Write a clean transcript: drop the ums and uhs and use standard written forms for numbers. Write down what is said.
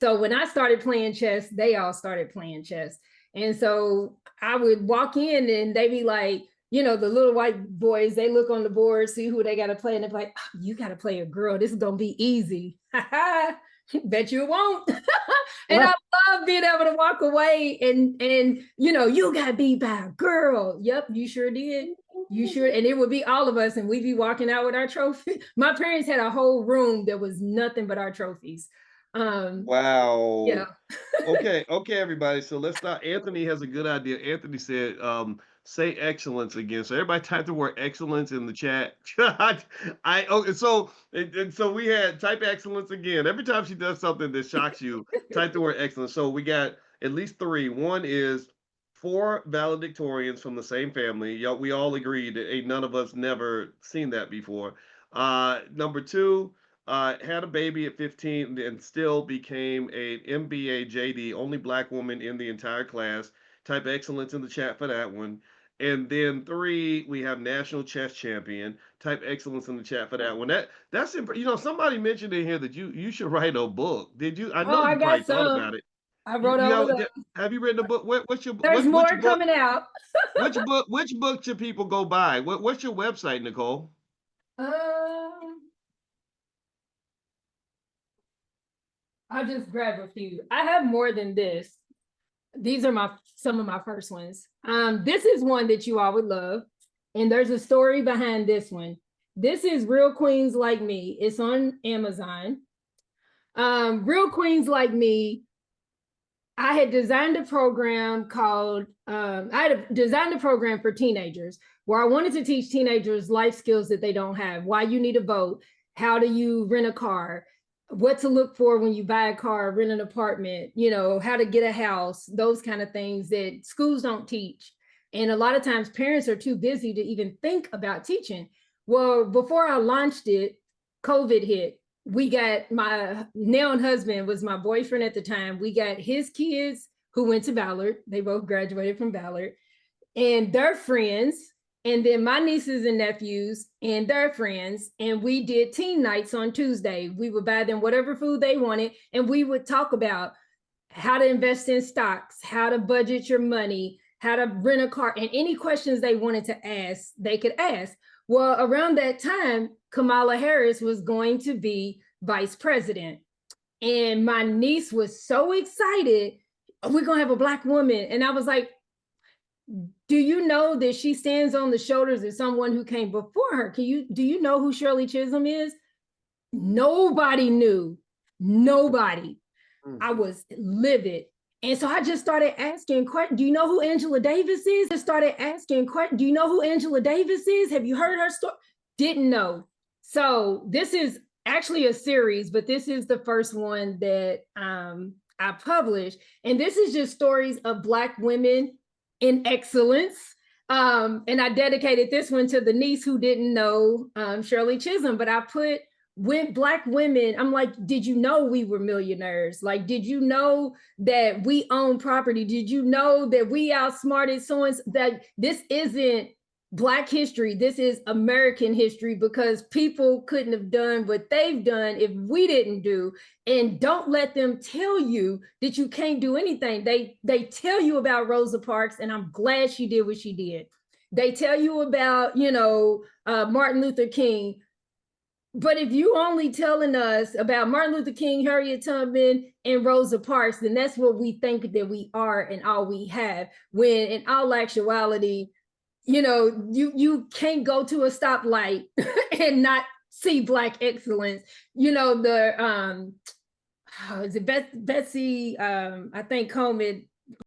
So when I started playing chess, they all started playing chess. And so I would walk in and they'd be like, you know, the little white boys, they look on the board, see who they got to play. And they're like, oh, you got to play a girl. This is going to be easy. Bet you it won't. And I love being able to walk away and you know, you got beat by a girl. Yep, you sure did. You sure. And it would be all of us and we'd be walking out with our trophy. My parents had a whole room that was nothing but our trophies. Wow. Yeah. Okay, everybody. So let's start. Anthony has a good idea. Anthony said, say excellence again. So everybody type the word excellence in the chat. Okay, so and so we had type excellence again. Every time she does something that shocks you, type the word excellence. So we got at least three. One is four valedictorians from the same family. Y'all, we all agreed that ain't none of us never seen that before. Number two, had a baby at 15 and still became a MBA JD, only black woman in the entire class. Type excellence in the chat for that one. And then three, we have national chess champion. Type excellence in the chat for that one. That's you know, somebody mentioned in here that you should write a book. Did you? I know Oh, I you probably got thought some. about it. I You wrote all of those. have you written a book? What's your There's which more book coming out. which book should people go buy? What's your website, Nicole? Um, I'll just grab a few. I have more than this. These are some of my first ones. This is one that you all would love. And there's a story behind this one. This is Real Queens Like Me. It's on Amazon. Real Queens Like Me, I had designed a program called, I had designed a program for teenagers where I wanted to teach teenagers life skills that they don't have, why you need a vote, how do you rent a car, what to look for when you buy a car, rent an apartment, you know, how to get a house, those kind of things that schools don't teach. And a lot of times parents are too busy to even think about teaching. Well, before I launched it, COVID hit. We got my now husband was my boyfriend at the time. We got his kids who went to Ballard. They both graduated from Ballard and their friends. And then my nieces and nephews and their friends. And we did teen nights on Tuesday. We would buy them whatever food they wanted. And we would talk about how to invest in stocks, how to budget your money, how to rent a car, and any questions they wanted to ask, they could ask. Well, around that time, Kamala Harris was going to be vice president. And my niece was so excited, we're going to have a Black woman. And I was like, do you know that she stands on the shoulders of someone who came before her? Do you know who Shirley Chisholm is? Nobody knew. Nobody. I was livid. And so I just started asking questions. Do you know who Angela Davis is? I started asking questions. Do you know who Angela Davis is? Have you heard her story? Didn't know. So this is actually a series, but this is the first one that I published. And this is just stories of Black women in excellence. And I dedicated this one to the niece who didn't know Shirley Chisholm, but I put when Black women, I'm like, did you know we were millionaires? Like, did you know that we own property? Did you know that we outsmarted so and that this isn't Black history? This is American history because people couldn't have done what they've done if we didn't do. And don't let them tell you that you can't do anything. They tell you about Rosa Parks, and I'm glad she did what she did. They tell you about, you know, Martin Luther King. But if you only telling us about Martin Luther King, Harriet Tubman, and Rosa Parks, then that's what we think that we are and all we have. When in all actuality, you know, you can't go to a stoplight and not see Black excellence. You know, the is it Betsy I think Coleman